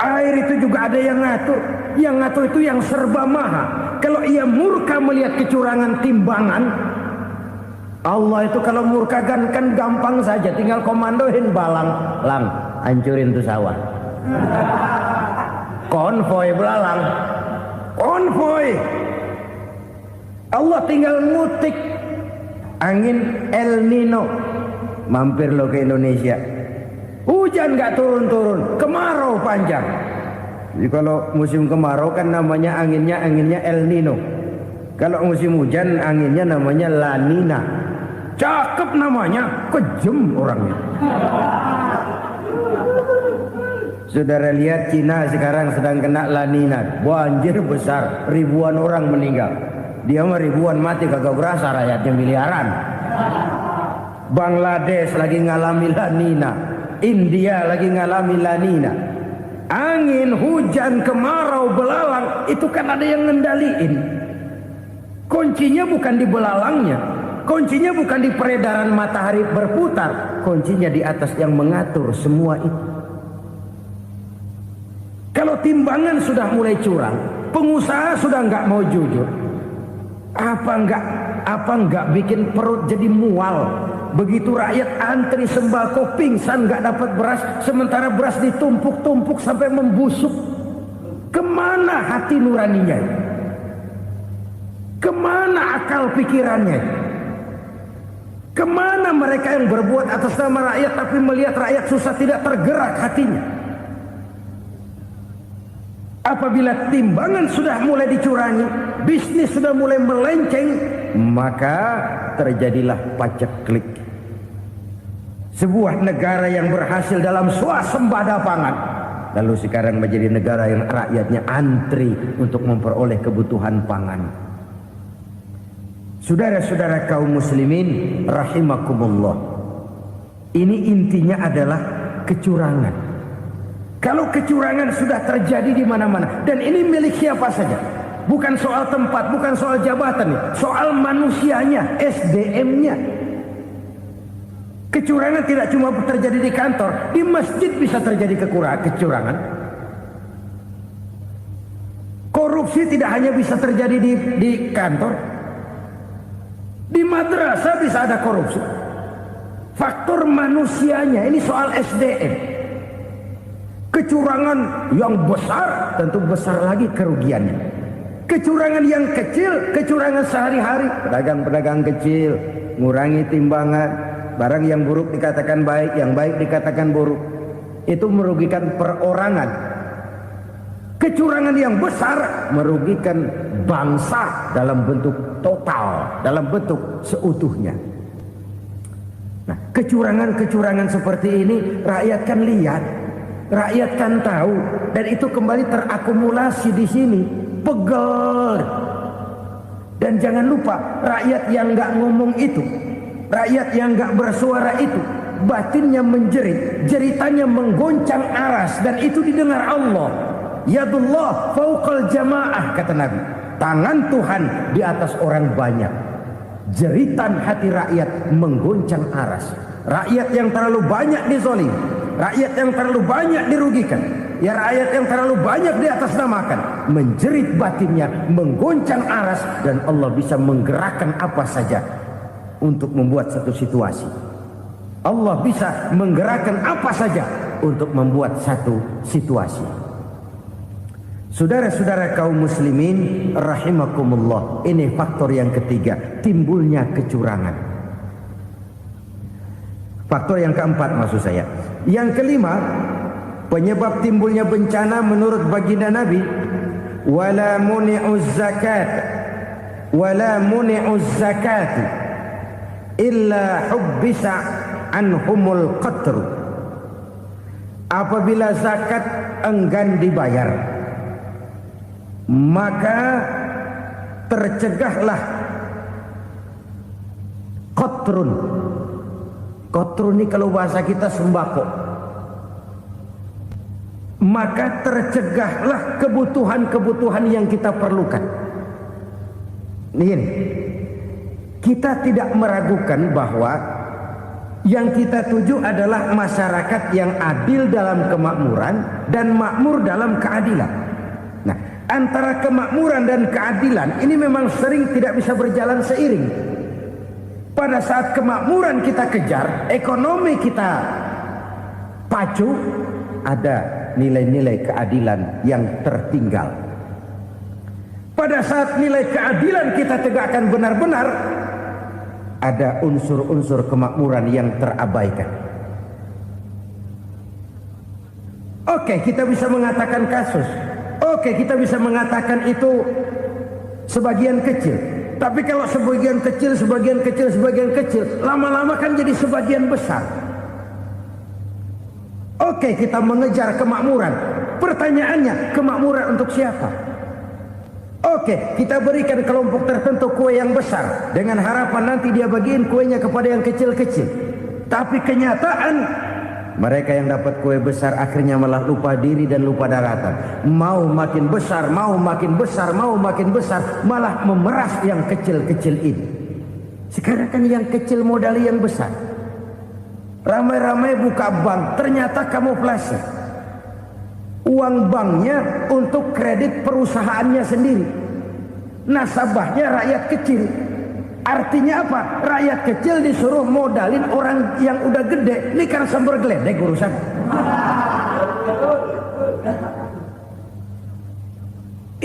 air itu juga ada yang ngatur. Yang ngatur itu yang serba maha. Kalau ia murka melihat kecurangan timbangan, Allah itu kalau murka kan gampang saja, tinggal komandoin balang, lang, hancurin tuh sawah. Konvoy belalang, konvoy. Allah tinggal ngutik angin El Nino. Mampir lo ke Indonesia, hujan nggak turun-turun, kemarau panjang. Jadi kalau musim kemarau kan namanya anginnya El Nino. Kalau musim hujan anginnya namanya La Nina. Cakep namanya, kejem orangnya. Saudara lihat Cina sekarang sedang kena La Nina, banjir besar, ribuan orang meninggal. Dia mah ribuan mati kagak berasa, rakyatnya miliaran. Bangladesh lagi ngalami La Nina, India lagi ngalami La Nina. Angin, hujan, kemarau, belalang itu kan ada yang ngendaliin. Kuncinya bukan di belalangnya, kuncinya bukan di peredaran matahari berputar, kuncinya di atas yang mengatur semua itu. Kalau timbangan sudah mulai curang, pengusaha sudah nggak mau jujur, apa nggak bikin perut jadi mual? Begitu rakyat antri sembako pingsan nggak dapat beras, sementara beras ditumpuk-tumpuk sampai membusuk. Kemana hati nuraninya? Kemana akal pikirannya? Kemana mereka yang berbuat atas nama rakyat tapi melihat rakyat susah tidak tergerak hatinya? Apabila timbangan sudah mulai dicurangi, bisnis sudah mulai melenceng, maka terjadilah paceklik. Sebuah negara yang berhasil dalam swasembada pangan, lalu sekarang menjadi negara yang rakyatnya antri untuk memperoleh kebutuhan pangan. Saudara-saudara kaum muslimin rahimakumullah, ini intinya adalah kecurangan. Kalau kecurangan sudah terjadi di mana-mana, dan ini milik siapa saja, bukan soal tempat, bukan soal jabatan, soal manusianya, SDM-nya. Kecurangan tidak cuma terjadi di kantor, di masjid bisa terjadi kecurangan. Korupsi tidak hanya bisa terjadi di kantor, di madrasah bisa ada korupsi. Faktor manusianya, ini soal SDM. Kecurangan yang besar tentu besar lagi kerugiannya. Kecurangan yang kecil, kecurangan sehari-hari, pedagang-pedagang kecil ngurangi timbangan, barang yang buruk dikatakan baik, yang baik dikatakan buruk, itu merugikan perorangan. Kecurangan yang besar merugikan bangsa dalam bentuk total, dalam bentuk seutuhnya. Nah, kecurangan-kecurangan seperti ini rakyat kan lihat, rakyat kan tahu, dan itu kembali terakumulasi di sini, pegel. Dan jangan lupa, rakyat yang nggak ngomong itu, rakyat yang nggak bersuara itu, batinnya menjerit, jeritannya menggoncang aras, dan itu didengar Allah. Yadullah fauqal jamaah, kata Nabi, tangan Tuhan di atas orang banyak. Jeritan hati rakyat menggoncang aras. Rakyat yang terlalu banyak dizolim, rakyat yang terlalu banyak dirugikan, ya rakyat yang terlalu banyak di atas namakan, menjerit batinnya, menggoncang aras, dan Allah bisa menggerakkan apa saja untuk membuat satu situasi. Allah bisa menggerakkan apa saja untuk membuat satu situasi. Saudara-saudara kaum muslimin rahimakumullah, ini faktor yang ketiga, timbulnya kecurangan. Faktor yang keempat maksud saya. Yang kelima, penyebab timbulnya bencana menurut baginda Nabi, wala muni'uz zakat wala muni'uz zakat illa hubbisa anhumul qatr. Apabila zakat enggan dibayar, maka tercegahlah qatrun. Qatrun ini kalau bahasa kita sembako. Maka tercegahlah kebutuhan-kebutuhan yang kita perlukan. Ini, kita tidak meragukan bahwa yang kita tuju adalah masyarakat yang adil dalam kemakmuran dan makmur dalam keadilan. Nah, antara kemakmuran dan keadilan ini memang sering tidak bisa berjalan seiring. Pada saat kemakmuran kita kejar, ekonomi kita pacu, ada nilai-nilai keadilan yang tertinggal. Pada saat nilai keadilan kita tegakkan benar-benar, ada unsur-unsur kemakmuran yang terabaikan. Oke, kita bisa mengatakan kasus. Oke, kita bisa mengatakan itu sebagian kecil. Tapi kalau sebagian kecil, lama-lama kan jadi sebagian besar. Oke, kita mengejar kemakmuran. Pertanyaannya, kemakmuran untuk siapa? Oke, kita berikan kelompok tertentu kue yang besar dengan harapan nanti dia bagiin kuenya kepada yang kecil-kecil. Tapi kenyataan mereka yang dapat kue besar akhirnya malah lupa diri dan lupa daratan. Mau makin besar, malah memeras yang kecil-kecil ini. Sekarang kan yang kecil modali yang besar. Ramai-ramai buka bank, ternyata kamuflase. Uang banknya untuk kredit perusahaannya sendiri. Nasabahnya rakyat kecil. Artinya apa? Rakyat kecil disuruh modalin orang yang udah gede. Ini kan sumber geledek urusan.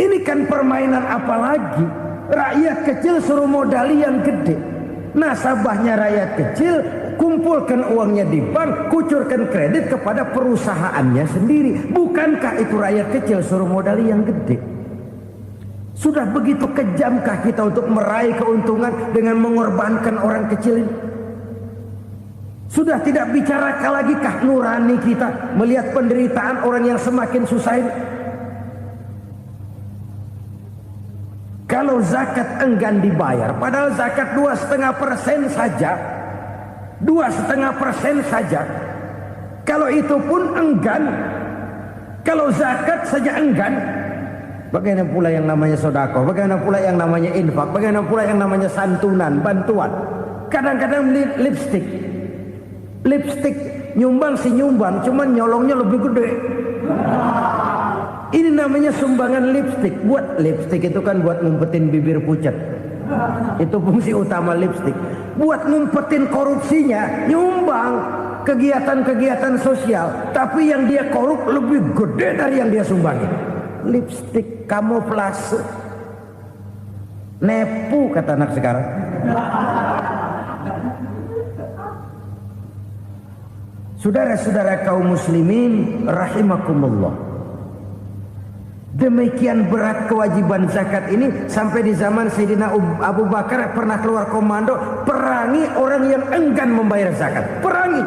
Ini kan permainan apa lagi? Rakyat kecil suruh modali yang gede. Nasabahnya rakyat kecil, kumpulkan uangnya di bank, kucurkan kredit kepada perusahaannya sendiri. Bukankah itu rakyat kecil suruh modali yang gede? Sudah begitu kejamkah kita untuk meraih keuntungan dengan mengorbankan orang kecil ini? Sudah tidak bicara lagi kah nurani kita melihat penderitaan orang yang semakin susah ini? Kalau zakat enggan dibayar, padahal zakat 2,5% saja, 2,5% saja. Kalau itu pun enggan, kalau zakat saja enggan, bagaimana pula yang namanya sedekah, bagaimana pula yang namanya infak, bagaimana pula yang namanya santunan, bantuan. Kadang-kadang lipstick nyumbang si nyumbang, cuman nyolongnya lebih gede. Ini namanya sumbangan lipstick. Buat lipstick itu kan buat ngumpetin bibir pucat. Itu fungsi utama lipstick. Buat ngumpetin korupsinya, nyumbang kegiatan-kegiatan sosial. Tapi yang dia korup lebih gede dari yang dia sumbangin. Lipstick kamuflase. Nepu kata anak sekarang. Saudara-saudara kaum muslimin rahimakumullah. Demikian berat kewajiban zakat ini sampai di zaman Sayyidina Abu Bakar pernah keluar komando perangi orang yang enggan membayar zakat. Perangi.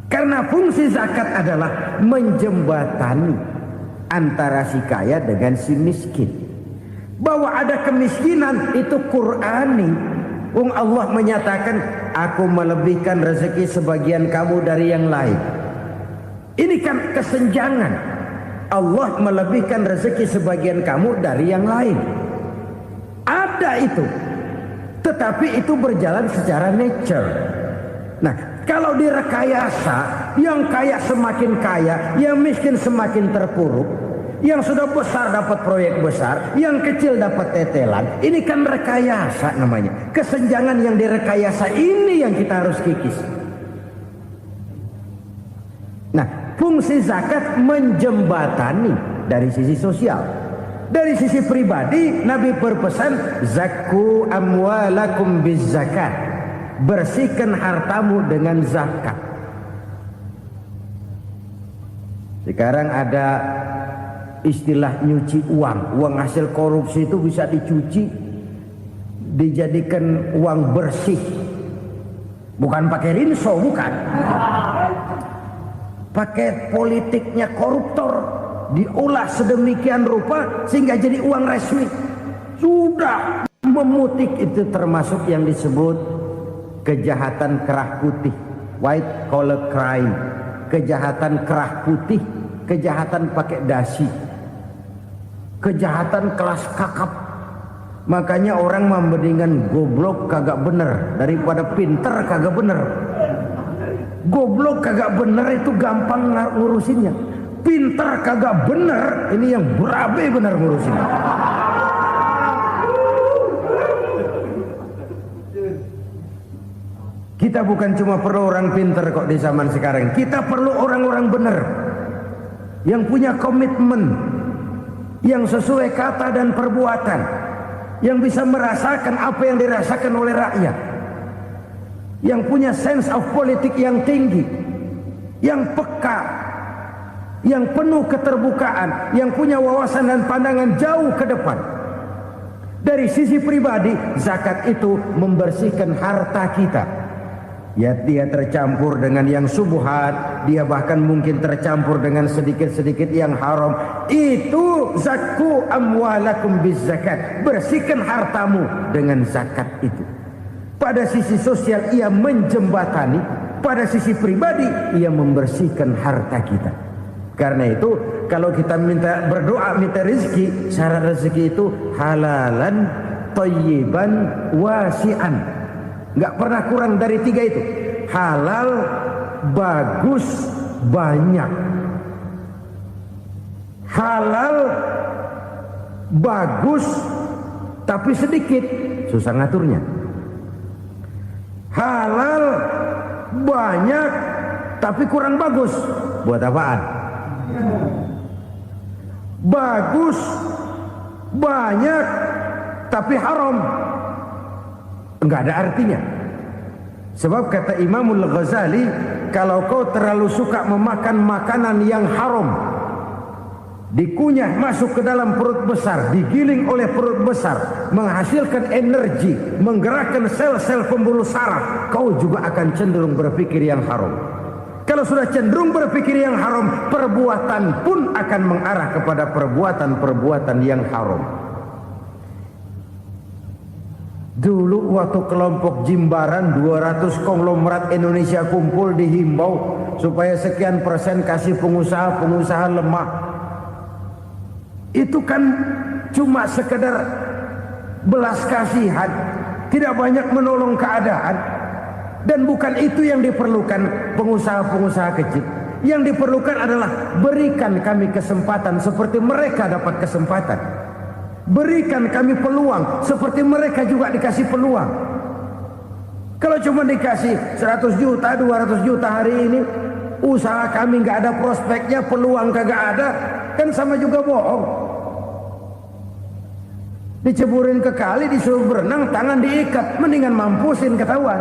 Karena fungsi zakat adalah menjembatani antara si kaya dengan si miskin. Bahwa ada kemiskinan itu Qur'ani. Allah menyatakan, aku melebihkan rezeki sebagian kamu dari yang lain. Ini kan kesenjangan. Allah melebihkan rezeki sebagian kamu dari yang lain. Ada itu. Tetapi itu berjalan secara nature. Nah, kalau direkayasa, yang kaya semakin kaya, yang miskin semakin terpuruk, yang sudah besar dapat proyek besar, yang kecil dapat tetelan. Ini kan rekayasa namanya. Kesenjangan yang direkayasa ini yang kita harus kikis. Nah, fungsi zakat menjembatani dari sisi sosial. Dari sisi pribadi, Nabi berpesan, zakku amwalakum biz zakat. Bersihkan hartamu dengan zakat. Sekarang ada istilah nyuci uang. Uang hasil korupsi itu bisa dicuci, dijadikan uang bersih. Bukan pakai rinso, bukan. Pakai politiknya koruptor, diolah sedemikian rupa sehingga jadi uang resmi. Sudah memutik, itu termasuk yang disebut kejahatan kerah putih, white collar crime. Kejahatan kerah putih, kejahatan pakai dasi, kejahatan kelas kakap. Makanya orang mendingan goblok kagak bener daripada pinter kagak bener. Goblok kagak bener itu gampang ngurusinnya. Pinter kagak bener, ini yang berabe bener ngurusinnya. Kita bukan cuma perlu orang pinter kok di zaman sekarang. Kita perlu orang-orang bener yang punya komitmen, yang sesuai kata dan perbuatan, yang bisa merasakan apa yang dirasakan oleh rakyat, yang punya sense of politik yang tinggi, yang peka, yang penuh keterbukaan, yang punya wawasan dan pandangan jauh ke depan. Dari sisi pribadi, zakat itu membersihkan harta kita. Ya, dia tercampur dengan yang subuhat, dia bahkan mungkin tercampur dengan sedikit-sedikit yang haram. Itu zakku amwalakum bizakat. Bersihkan hartamu dengan zakat itu. Pada sisi sosial ia menjembatani, pada sisi pribadi ia membersihkan harta kita. Karena itu kalau kita minta berdoa minta rezeki, syarat rezeki itu halalan thayyiban wasi'an. Enggak pernah kurang dari 3 itu. Halal, bagus, banyak. Halal, bagus, tapi sedikit, susah ngaturnya. Halal, banyak, tapi kurang bagus. Buat apaan? Bagus, banyak, tapi haram, enggak ada artinya. Sebab kata Imamul Ghazali, kalau kau terlalu suka memakan makanan yang haram, dikunyah masuk ke dalam perut besar, digiling oleh perut besar, menghasilkan energi, menggerakkan sel-sel pembuluh saraf, kau juga akan cenderung berpikir yang haram. Kalau sudah cenderung berpikir yang haram, perbuatan pun akan mengarah kepada perbuatan-perbuatan yang haram. Dulu waktu kelompok Jimbaran 200 konglomerat Indonesia kumpul dihimbau supaya sekian persen kasih pengusaha-pengusaha lemah. Itu kan cuma sekedar belas kasihan, tidak banyak menolong keadaan. Dan bukan itu yang diperlukan pengusaha-pengusaha kecil. Yang diperlukan adalah berikan kami kesempatan seperti mereka dapat kesempatan. Berikan kami peluang seperti mereka juga dikasih peluang. Kalau cuma dikasih 100 juta, 200 juta hari ini, usaha kami nggak ada prospeknya, peluang kagak ada, kan sama juga bohong. Diceburin ke kali, disuruh berenang, tangan diikat, mendingan mampusin ketahuan.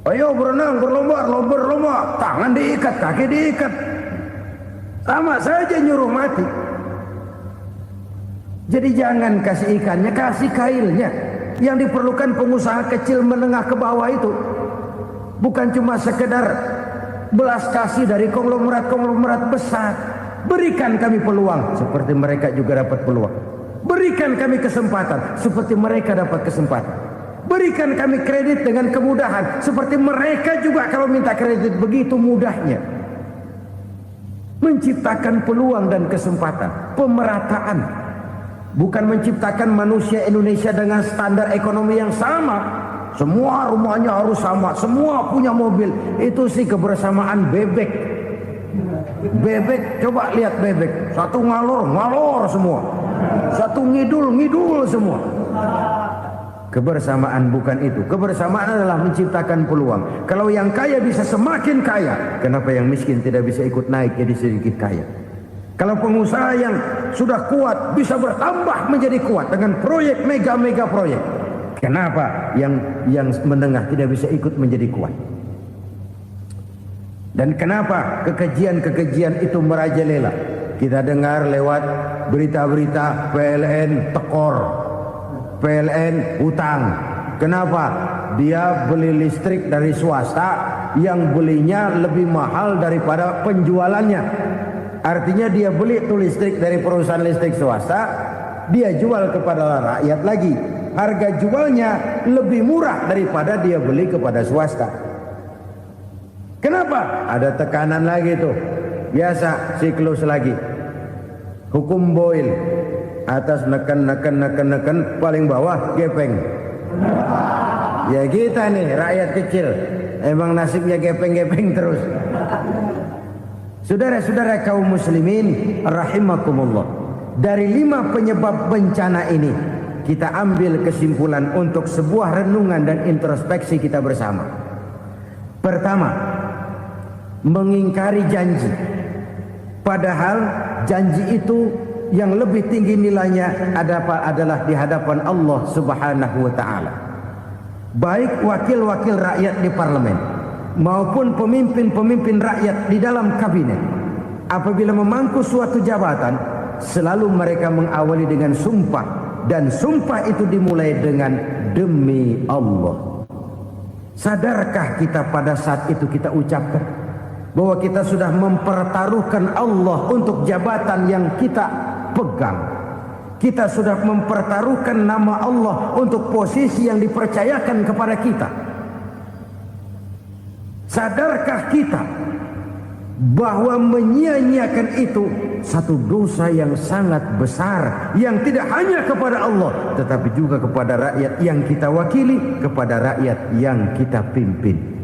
Ayo berenang, berlomba, tangan diikat, kaki diikat, sama saja nyuruh mati. Jadi jangan kasih ikannya, kasih kailnya. Yang diperlukan pengusaha kecil menengah ke bawah itu bukan cuma sekedar belas kasih dari konglomerat-konglomerat besar. Berikan kami peluang seperti mereka juga dapat peluang. Berikan kami kesempatan seperti mereka dapat kesempatan. Berikan kami kredit dengan kemudahan seperti mereka juga kalau minta kredit begitu mudahnya. Menciptakan peluang dan kesempatan, pemerataan. Bukan menciptakan manusia Indonesia dengan standar ekonomi yang sama. Semua rumahnya harus sama, semua punya mobil. Itu sih kebersamaan bebek. Bebek, coba lihat bebek, satu ngalor semua, satu ngidul semua. Kebersamaan bukan itu. Kebersamaan adalah menciptakan peluang. Kalau yang kaya bisa semakin kaya, kenapa yang miskin tidak bisa ikut naik jadi sedikit kaya? Kalau pengusaha yang sudah kuat bisa bertambah menjadi kuat dengan proyek mega proyek, kenapa yang menengah tidak bisa ikut menjadi kuat? Dan kenapa kekejian-kekejian itu merajalela? Kita dengar lewat berita-berita PLN tekor, PLN hutang. Kenapa? Dia beli listrik dari swasta yang belinya lebih mahal daripada penjualannya. Artinya dia beli itu listrik dari perusahaan listrik swasta, dia jual kepada rakyat lagi. Harga jualnya lebih murah daripada dia beli kepada swasta. Kenapa? Ada tekanan lagi tuh. Biasa siklus lagi. Hukum Boyle. Atas neken, paling bawah gepeng. Ya kita nih rakyat kecil, emang nasibnya gepeng terus. Saudara-saudara kaum muslimin rahimakumullah. Dari 5 penyebab bencana ini kita ambil kesimpulan untuk sebuah renungan dan introspeksi kita bersama. Pertama, mengingkari janji. Padahal janji itu yang lebih tinggi nilainya adalah di hadapan Allah Subhanahu wa taala. Baik wakil-wakil rakyat di parlemen maupun pemimpin-pemimpin rakyat di dalam kabinet, apabila memangku suatu jabatan, selalu mereka mengawali dengan sumpah, dan sumpah itu dimulai dengan demi Allah. Sadarkah kita pada saat itu kita ucapkan bahwa kita sudah mempertaruhkan Allah untuk jabatan yang kita pegang? Kita sudah mempertaruhkan nama Allah untuk posisi yang dipercayakan kepada kita. Sadarkah kita bahwa menyia-nyiakan itu satu dosa yang sangat besar, yang tidak hanya kepada Allah tetapi juga kepada rakyat yang kita wakili, kepada rakyat yang kita pimpin.